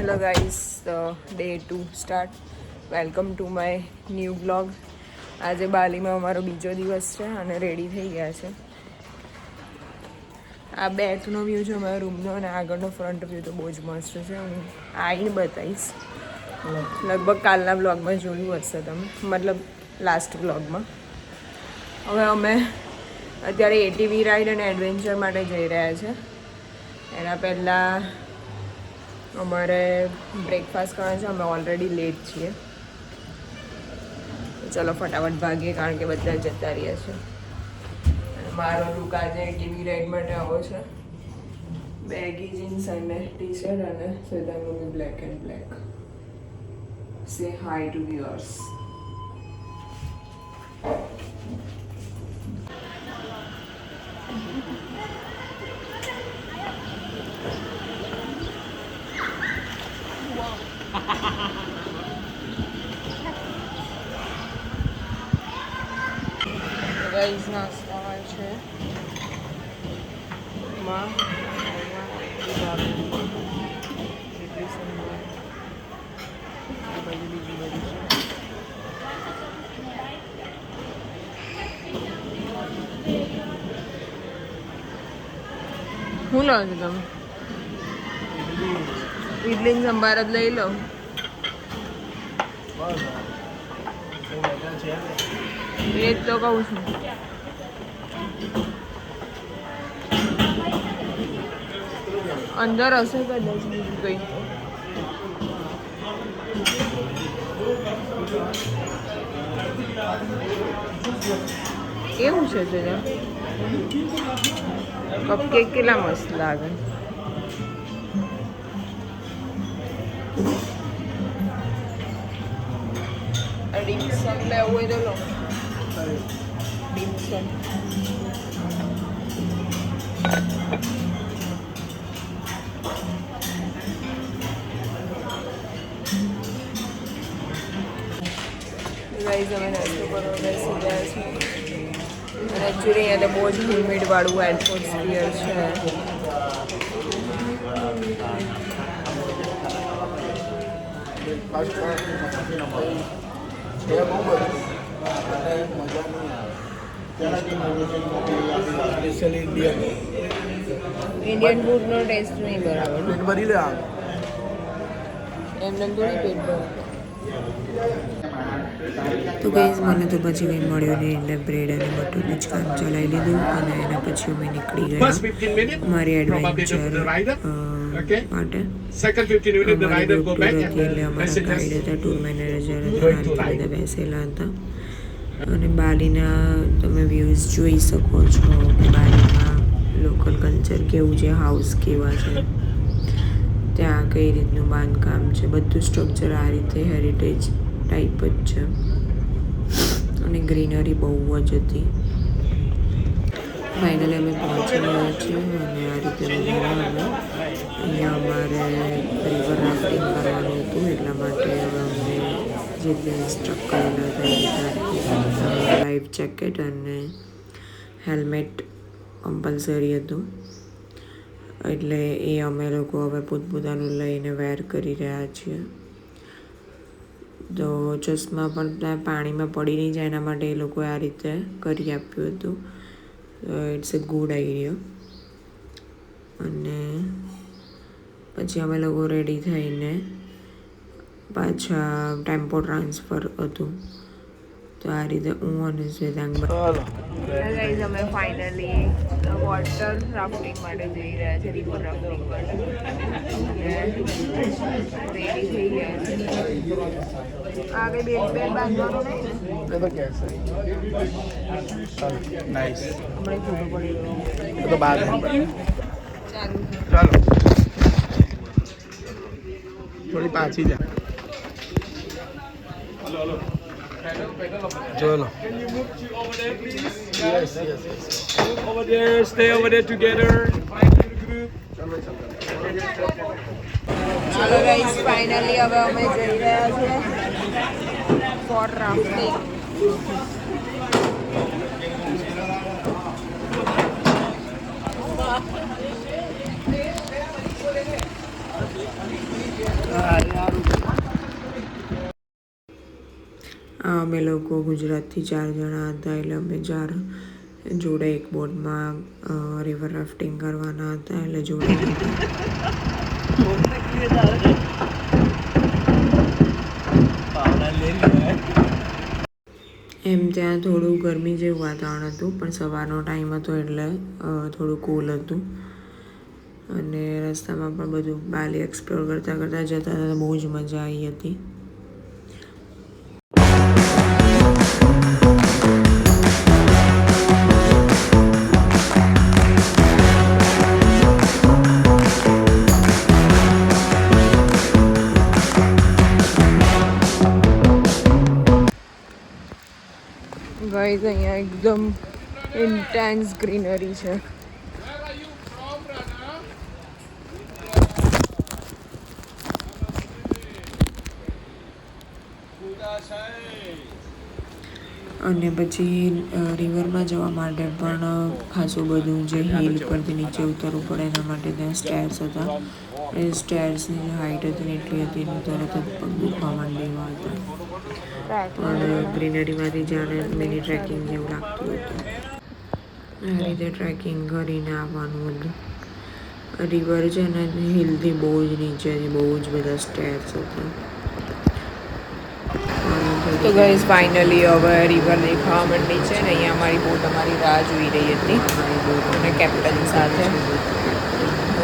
Hello guys, day 2 start. Welcome to my new vlog. આજે બાલીમાં અમારો બીજો દિવસ છે અને રેડી થઈ ગયા છે. આ બેકનો વ્યૂ છે અમારા રૂમનો અને આગળનો ફ્રન્ટ વ્યૂ તો બહુ જ મસ્ત છે. હું આવીને બતાવીશ. લગભગ કાલના બ્લોગમાં જોયું હશે તમે, મતલબ લાસ્ટ બ્લોગમાં. હવે અમે અત્યારે એટીવી રાઈડ અને એડવેન્ચર માટે જઈ રહ્યા છે. એના પહેલાં અમારે બ્રેકફાસ્ટ કરવાનો છે. અમે ઓલરેડી લેટ છીએ. ચલો ફટાફટ ભાગીએ કારણ કે બધા જતા રહ્યા છે. મારો લુક આજે ટીવી રાઈડ માટે આવો છે. બેગી જીન્સ અને ટી શર્ટ અને શ્વેતાનું બી બ્લેક એન્ડ બ્લેક. સે હાય ટુ વ્યુઅર્સ. ગાઈઝ નાસ્તા છે શું લો છો તમે? ઇડલી સંભાર જ લઈ લો. એ જ તો કહું છું. અંદર હશે કદાચ બીજું કંઈ. કેવું છે તેના કપકેક કેટલા મસ્ત લાગે. ડીમસમ લેવું હોય તો લો. ડીમસમ ગાઈઝ અમે નાસ્તો કરવા બેસી ગયા છીએ. અને એકચ્યુઅલી અહીંયા તો બહુ જ હ્યુમિડ વાળું એટમોસ્ફિયર છે. ઇન્ડિયન ફૂડનો ટેસ્ટ નહીં બરાબર. એમને થોડી પેટ ભરે. તો ગાઈઝ મને તો પછી કંઈ મળ્યું નહીં એટલે બ્રેડ અને બટરનું જ કામ ચલાવી લીધું અને એના પછી અમે નીકળી ગયા અમારી એડવેન્ચર માટે. અમારી ટૂર હતી એટલે અમારા ગાઈડ હતા, ટૂર મેનેજર હતા, બધા બેસેલા હતા. અને બાલીના તમે વ્યૂઝ જોઈ શકો છો કે બાલીમાં લોકલ કલ્ચર કેવું છે, હાઉસ કેવા છે, ત્યાં કઈ રીતનું બાંધકામ છે, બધું સ્ટ્રક્ચર આ રીતે હેરિટેજ ટાઈપ જ છે. અને ગ્રીનરી બહુ જ હતી. ફાઇનલી અમે પહોંચી ગયા છીએ અને આ રીતે અહીંયા અમારે રિવર રાફ્ટિંગ કરવાનું હતું એટલા માટે હવે અમને જે સ્ટ્રક કરેલા હતા લાઈફ જેકેટ અને હેલ્મેટ કમ્પલસરી હતું. એટલે એ અમે લોકો હવે પોતપોતાનું લઈને વેર કરી રહ્યા છીએ. તો ચશ્મા પણ ત્યાં પાણીમાં પડી નહીં જાય એના માટે એ લોકોએ આ રીતે કરી આપ્યું હતું. It's a good idea. અને પછી અમે લોકો રેડી થઈને પાછા ટેમ્પો ટ્રાન્સફર હતું. તો આ રીતે હું અને શ્વેતાંગ ગાઈઝ અમે ફાઇનલી વોટર રાફ્ટિંગ માટે જઈ રહ્યા છે, રિવર રાફ્ટિંગ માટે. રેડી થઈ ગયા છે. આ કઈ બેડ બાંધવાનું નહીં ને? હમણાં ફોટો પડી ગયો. ચાલો થોડી પાછી જા. Chalo. Can you move to over there, please? Yes. Move over there. Stay over there together. Find the group. ચલો ગાઈઝ ફાઇનલી હવે અમે જઈ રહ્યા છીએ ફોર રાફ્ટિંગ. અમે લોકો ગુજરાતથી 4 જણા હતા, એટલે અમે 4 જોડે એક બોટમાં રિવર રાફ્ટિંગ કરવાના હતા, એટલે જોડે એમ ત્યાં થોડું ગરમી જેવું વાતાવરણ હતું, પણ સવારનો ટાઈમ હતો એટલે થોડું કૂલ હતું. અને રસ્તામાં પણ બધું બાલી એક્સપ્લોર કરતાં કરતાં જતા હતા, બહુ જ મજા આવી હતી. ગાઈઝ અહીંયા એકદમ ઇન્ટેન્સ ગ્રીનરી છે. અને પછી રિવરમાં જવા માટે પણ ખાસું બધું જે હિલ પરથી નીચે ઉતરવું પડે એના માટે ત્યાં સ્ટેર્સ હતા. એ સ્ટેર્સની જે હાઇટ હતી ને એટલી હતી ને તરત જ પગ દુખવા માંડી એવા હતા. પણ ગ્રીનરીમાંથી જાણે મિની ટ્રેકિંગ જેવું લાગતું હતું. આ રીતે ટ્રેકિંગ કરીને આવવાનું હતું. રિવર છે ને હિલથી બહુ જ નીચેથી બહુ જ બધા સ્ટેર્સ હતા. તો ગાઈઝ ફાઇનલી હવે રિવર દેખાવા માંડી છે ને અહીંયા અમારી બોટ અમારી રાહ જોઈ રહી હતી અને કેપ્ટન સાથે.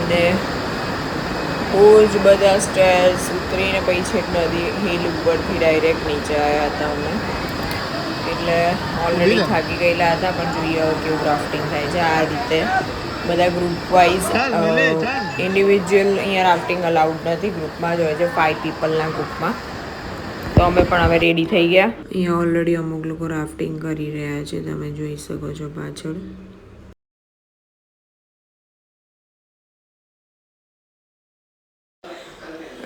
અને બહુ જ બધા સ્ટેર્સ ઉતરીને પછી છેક નદી હિલ ઉપરથી ડાયરેક્ટ નીચે આવ્યા હતા અમે. એટલે ઓલરેડી થાકી ગયેલા હતા, પણ જોઈએ હવે કેવું રાફ્ટિંગ થાય છે. આ રીતે બધા ગ્રુપ વાઇઝ, ઇન્ડિવિજ્યુઅલ અહીંયા રાફ્ટિંગ અલાઉડ નથી, ગ્રુપમાં જ હોય છે, 5 પીપલના ગ્રુપમાં. તો અમે પણ હવે રેડી થઈ ગયા. અહીંયા ઓલરેડી અમુક લોકો રાફ્ટિંગ કરી રહ્યા છે, તમે જોઈ શકો છો પાછળ.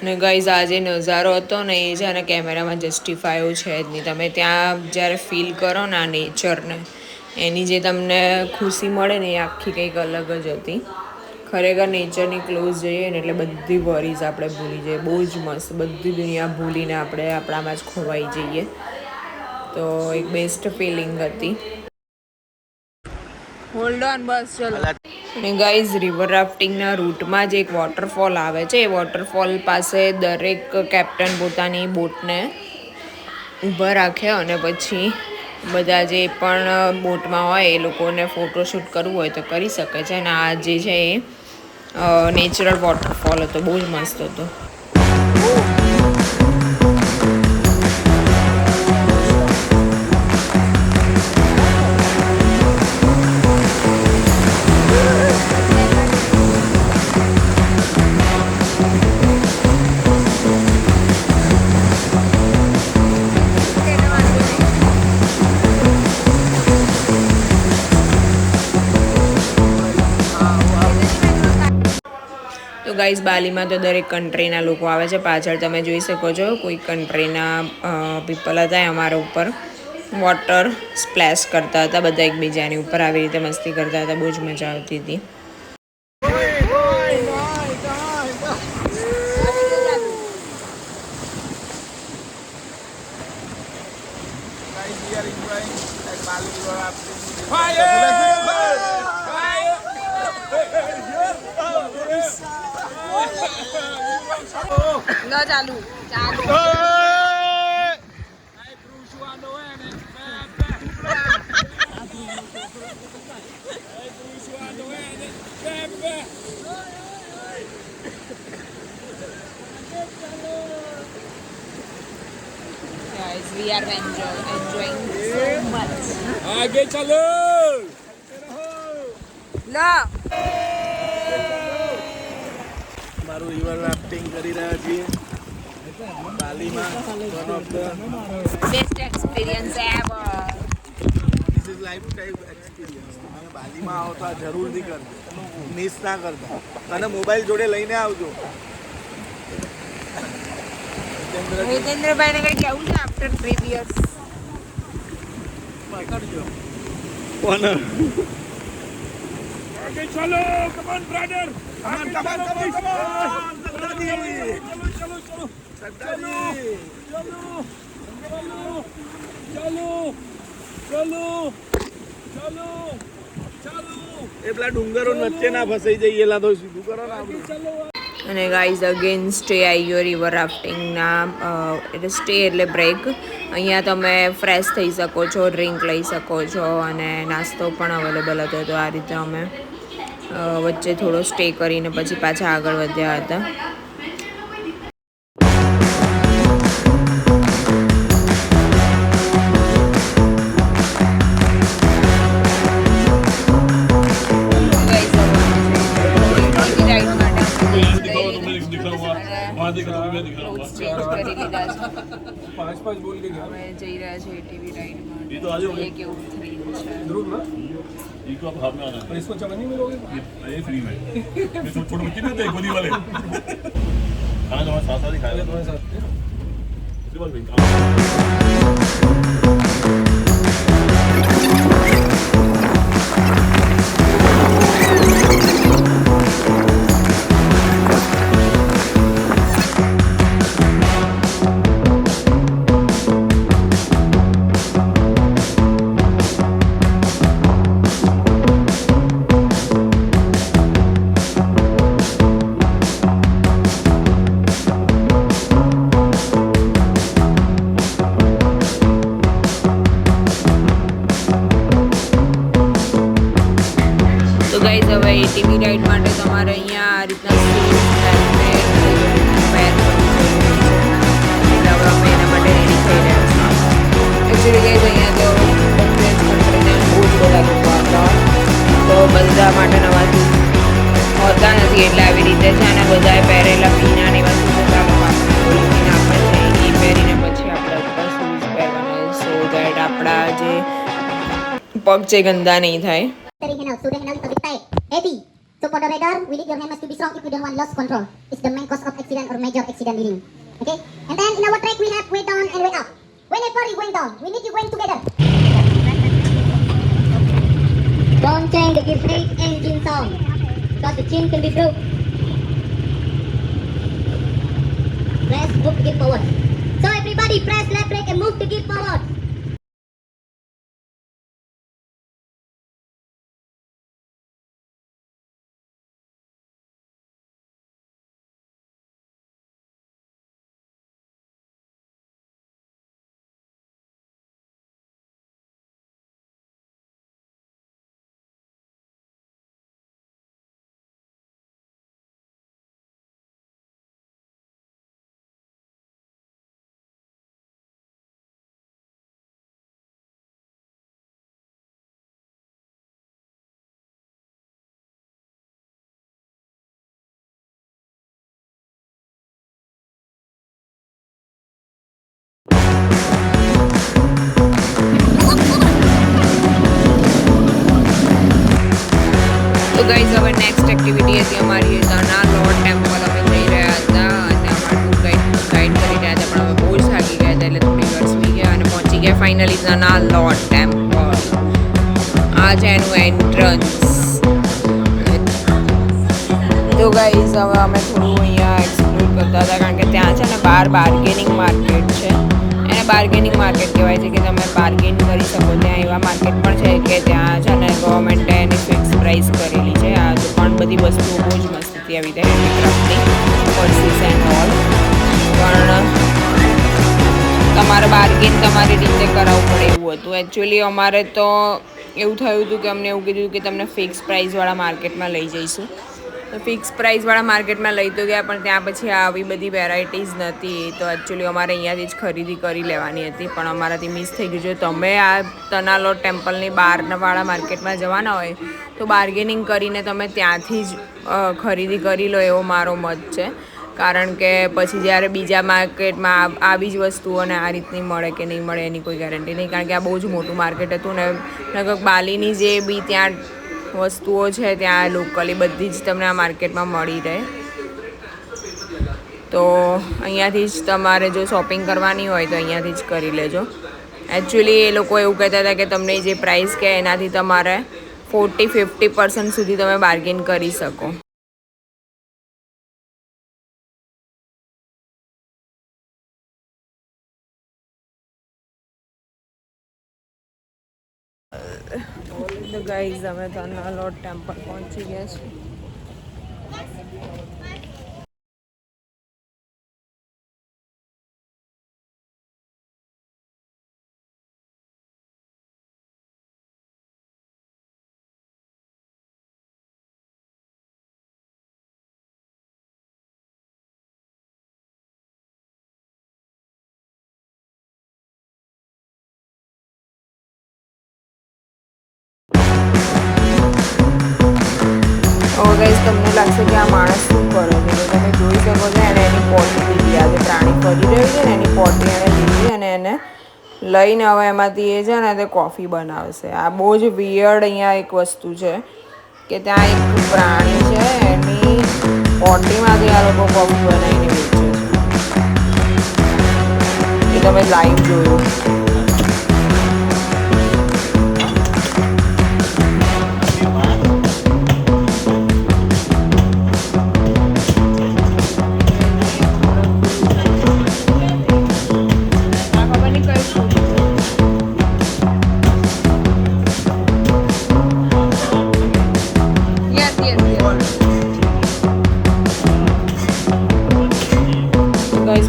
અને ગાઈઝ આ જે નજારો હતો ને એ છે ને કેમેરામાં જસ્ટિફાયો છે જ નહીં. તમે ત્યાં જ્યારે ફીલ કરો ને આ નેચરને, એની જે તમને ખુશી મળે ને એ આખી કંઈક અલગ જ હતી. ખરેખર નેચરની ક્લોઝ જઈએ ને એટલે બધી વરીઝ આપણે ભૂલી જઈએ. બહુ જ મસ્ત, બધી દુનિયા ભૂલીને આપણે આપણામાં જ ખોવાઈ જઈએ. તો એક બેસ્ટ ફિલિંગ હતી. હોલ્ડ ઓન, બસ ચલો. અને ગાઈઝ રિવર રાફ્ટિંગના રૂટમાં જ એક વોટરફોલ આવે છે. એ વોટરફોલ પાસે દરેક કેપ્ટન પોતાની બોટને ઊભા રાખે અને પછી બધા જે પણ બોટમાં હોય એ લોકોને ફોટોશૂટ કરવું હોય તો કરી શકે છે. અને આ જે છે એ નેચરલ વોટરફોલ હતો, બહુ જ મસ્ત હતો. તો ગાઈઝ બાલીમાં તો દરેક કન્ટ્રીના લોકો આવે છે. પાછળ તમે જોઈ શકો છો કોઈ કન્ટ્રીના પીપલ હતા, અમારા ઉપર વોટર સ્પ્લેશ કરતા હતા. બધા એકબીજાની ઉપર આવી રીતે મસ્તી કરતા હતા, બહુ જ મજા આવતી હતી. ચાલુ guys, we are enjoying so much. आगे चलो લા મારું રિવર રાફ્ટિંગ કરી રહ્યા છીએ બાલીમાં. One of the best experience ever. This is lifetime experience. તમે બાલીમાં આવો તો આ જરૂરથી કરજો, મિસ ના કરતા. અને મોબાઈલ જોડે લઈને આવજો. હિતેન્દ્રભાઈને કઈ કેવું છે આફ્ટર 3 years? પકડજો કોણ. આગે ચલો, come on brother, come on Sardarji, ચલો ચલો ચલો સરદારજી, ચલો એ પેલા ડુંગરો વચ્ચે ના ફસાઈ જઈએ એલા તો સીધું કરો ને આપણે. અને ગાઈઝ અગેન સ્ટે આવી ગયો રિવર રાફ્ટિંગના એટલે સ્ટે એટલે બ્રેક. અહીંયા તમે ફ્રેશ થઈ શકો છો, ડ્રિંક લઈ શકો છો અને નાસ્તો પણ અવેલેબલ હતો. તો આ રીતે અમે વચ્ચે થોડો સ્ટે કરીને પછી પાછા આગળ વધ્યા હતા. જઈ રહ્યા છે ટીવી રાઈડમાં. કેવું થ્રીલ છે. इनको आप हाथ में आना है इसको चमन नहीं मिलोगे ये फ्री में ये छोटे बच्चे नहीं होते गोदी वाले खाना तुम्हारे साथ साथ ही खाएगा तुम्हारे साथ उसी बार હવે ટીવી રાઈડ માટે તમારે અહીંયા આ રીતના અમે એના માટે રેડી થઈ રહ્યા છીએ. એકચ્યુઅલી ગઈ અહીંયા તો બહુ જ બધા લોકો હતા, તો બધા માટે નવાથી હોતા નથી એટલે આવી રીતે છે. અને બધાએ પહેરેલા પીના ને એવા શૂઝ ખોલીને આપણે છે એ પહેરીને પછી આપણે ઉપર શૂઝ પહેરવાના સો દેટ આપણા જે પગ છે ગંદા નહીં થાય. Heavy. So for the radar, we need your hand must to be strong if we don't want lost control. It's the main cause of accident or major accident leading. Okay? And then in our track we have way down and way up. Whenever you're going down, we need you going together. Don't change the gear brake engine sound, because the chain can be broke. Press move the gear forward. So everybody press left brake and move the gear forward. તો guys હવે next activity હતી અમારી તના lord temple અમે જઈ રહ્યા હતા અને અમારું ગાઈડ કરી રહ્યા હતા પણ અમે બહુ જ થાકી ગયા હતા એટલે થોડી વાર સુઈ ગયા અને પહોંચી ગયા ફાઇનલી તના લોર્ડ ટેમ્પલ. આ છે એનું એન્ટ્રન્સ. તો ગાઈઝ હવે અમે થોડું અહીંયા એક્સપ્લોર કરતા હતા કારણ કે ત્યાં છે ને બહાર બાર્ગેનિંગ માર્કેટ છે. એને બાર્ગેનિંગ માર્કેટ કહેવાય છે કે તમે બાર્ગેન કરી શકો. ત્યાં એવા માર્કેટ પણ છે કે ત્યાં છે ને ગવર્મેન્ટે એની ફિક્સ પ્રાઇસ કરેલી છે. આ તો પણ બધી વસ્તુઓ બહુ જ મસ્ત હતી આવી રીતે હેન્ડીક્રાફ્ટની પર્સીસ એન્ડ ઓલ. પણ તમારે બાર્ગેન તમારી રીતે કરાવવું પડે એવું હતું. એકચ્યુઅલી અમારે તો એવું થયું હતું કે અમને એવું કીધું કે તમને ફિક્સ પ્રાઇસવાળા માર્કેટમાં લઈ જઈશું. તો ફિક્સ પ્રાઇસવાળા માર્કેટમાં લઈ તો ગયા પણ ત્યાં પછી આવી બધી વેરાયટીઝ નહોતી. તો એકચ્યુઅલી અમારે અહીંયાથી જ ખરીદી કરી લેવાની હતી પણ અમારાથી મિસ થઈ ગયું. જો તમે આ તનાલોર ટેમ્પલની બહારવાળા માર્કેટમાં જવાના હોય તો બાર્ગેનિંગ કરીને તમે ત્યાંથી જ ખરીદી કરી લો એવો મારો મત છે. કારણ કે પછી જ્યારે બીજા માર્કેટમાં આવી જ વસ્તુઓને આ રીતની મળે કે નહીં મળે એની કોઈ ગેરંટી નહીં. કારણ કે આ બહુ જ મોટું માર્કેટ હતું ને લગભગ બાલીની જે બી ત્યાં વસ્તુઓ છે ત્યાં લોકલી બધી જ તમને આ માર્કેટમાં મળી રહે. તો અહીંયાથી જ તમારે જો શોપિંગ કરવાની હોય તો અહીંયાથી જ કરી લેજો. એકચ્યુઅલી એ લોકો એવું કહેતા હતા કે તમને જે પ્રાઇસ કહે એનાથી તમારે 40-50% સુધી તમે બાર્ગેન કરી શકો. તો ગાઈઝ અમે તો લોટ ટેમ્પલ પહોંચી ગયા છીએ. હવે ગાઈઝ તમને લાગશે કે આ માણસ શું કરે છે, તો તમે જોઈ શકો છો એને એની પોટી લીધી. આ જે પ્રાણી ફરી રહ્યું છે ને એની પોટી એને લીધી અને એને લઈને હવે એમાંથી એ છે ને તે કોફી બનાવશે. આ બહુ જ વિયર્ડ અહીંયા એક વસ્તુ છે કે ત્યાં એક પ્રાણી છે એની પોટીમાંથી આ લોકો કોફી બનાવીને વેચે છે. એ તમે લાઈવ જોયું.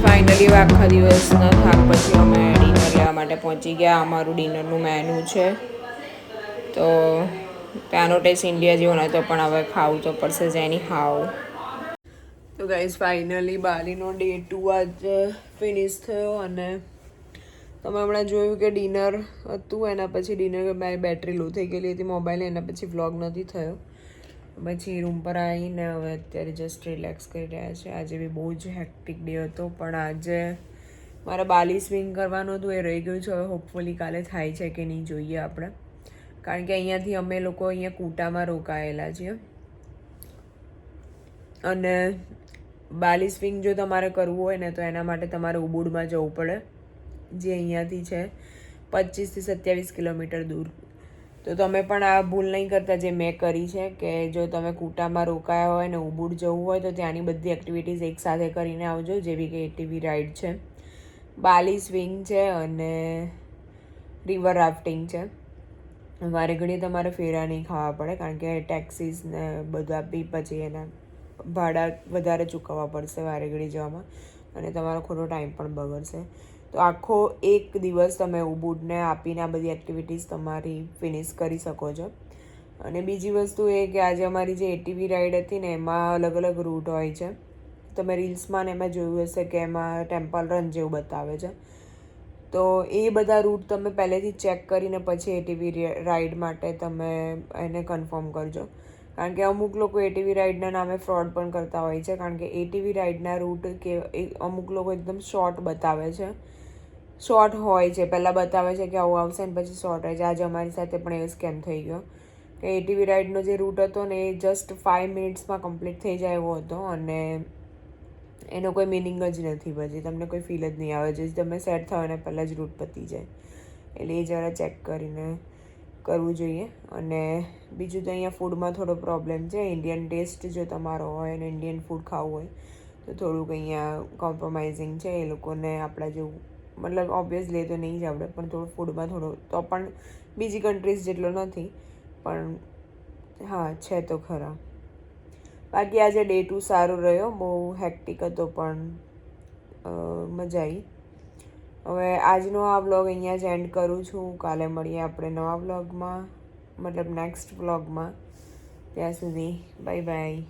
ફાઇનલી આખા દિવસના થાક પછી અમે ડિનર લેવા માટે પહોંચી ગયા. અમારું ડિનરનું મેનુ છે, તો ત્યાંનો ટેસ્ટ ઇન્ડિયા જેવો નહોતો પણ હવે ખાવું તો પડશે જ એની હાવ. તો ગાઈઝ ફાઇનલી બાલીનો ડે 2 આજે ફિનિશ થયો અને તમે હમણાં જોયું કે ડિનર હતું, એના પછી ડિનર મારી બેટરી લો થઈ ગયેલી હતી મોબાઈલ, એના પછી વ્લોગ નથી થયો. પછી રૂમ પર આવીને હવે અત્યારે જસ્ટ રિલેક્સ કરી રહ્યા છે. આજે બી બહુ જ હેક્ટિક ડે હતો, પણ આજે મારે બાલી સ્વિંગ કરવાનું હતું, એ રહી ગયું છે. હવે હોપફુલી કાલે થાય છે કે નહીં જોઈએ આપણે, કારણ કે અહીંયાથી અમે લોકો અહીંયા કૂટામાં રોકાયેલા છીએ અને બાલી સ્વિંગ જો તમારે કરવું હોય ને તો એના માટે તમારે ઉબુડમાં જવું પડે, જે અહીંયાથી છે 25 થી 27 કિલોમીટર દૂર. તો તમે પણ આ ભૂલ નહીં કરતા જે મેં કરી છે, કે જો તમે કૂટામાં રોકાયા હોય ને ઉબુડ જવું હોય તો ત્યાંની બધી એક્ટિવિટીઝ એકસાથે કરીને આવજો, જેવી કે એટીવી રાઇડ છે, બાલી સ્વિંગ છે અને રિવર રાફ્ટિંગ છે. વારે ઘડીએ તમારે ફેરા નહીં ખાવા પડે, કારણ કે ટેક્સીસ ને બધા બી પછી એના ભાડા વધારે ચૂકવવા પડશે વારે ઘડી જવામાં અને તમારો ખોટો ટાઈમ પણ બગડશે. તો આખો એક દિવસ તમે ઉબુડને આપીને આ બધી એક્ટિવિટીઝ તમારી ફિનિશ કરી શકો છો. અને બીજી વસ્તુ એ કે આજે અમારી જે એટીવી રાઈડ હતી ને એમાં અલગ અલગ રૂટ હોય છે. તમે રીલ્સમાં ને એમાં જોયું હશે કે એમાં ટેમ્પલ રન જેવું બતાવે છે, તો એ બધા રૂટ તમે પહેલેથી ચેક કરીને પછી એટીવી રાઈડ માટે તમે એને કન્ફર્મ કરજો, કારણ કે અમુક લોકો એટીવી રાઈડના નામે ફ્રોડ પણ કરતા હોય છે. કારણ કે એટીવી રાઈડના રૂટ કે અમુક લોકો એકદમ શોર્ટ બતાવે છે, શોર્ટ હોય છે, પહેલાં બતાવે છે કે આવું આવશે ને પછી શોર્ટ હોય છે. આજે અમારી સાથે પણ એવો સ્કેમ થઈ ગયો કે એટીવી રાઈડનો જે રૂટ હતો ને એ જસ્ટ 5 મિનિટ્સમાં કમ્પ્લીટ થઈ જાય એવો હતો અને એનો કોઈ મિનિંગ જ નથી, પછી તમને કોઈ ફીલ જ નહીં આવે. જે તમે સેટ થયો ને પહેલાં જ રૂટ પતી જાય, એટલે એ જરા ચેક કરીને કરવું જોઈએ. અને બીજું તો અહીંયા ફૂડમાં થોડો પ્રોબ્લેમ છે. ઇન્ડિયન ટેસ્ટ જો તમારો હોય અને ઇન્ડિયન ફૂડ ખાવું હોય તો થોડુંક અહીંયા કોમ્પ્રોમાઇઝિંગ છે. એ લોકોને આપણા જેવું મતલબ ઓબ્વિયસલી તો નહીં જ આવડે, પણ થોડું ફૂડમાં થોડો તો પણ બીજી કન્ટ્રીઝ જેટલો નથી, પણ હા છે તો ખરા. બાકી આજે ડે 2 સારો રહ્યો, બહુ હેક્ટિક હતો પણ મજા આવી. હવે આજનો આ વ્લોગ અહીંયા જ એન્ડ કરું છું. કાલે મળીએ આપણે નવા વ્લોગમાં, મતલબ નેક્સ્ટ વ્લોગમાં. ત્યાં સુધી બાય બાય.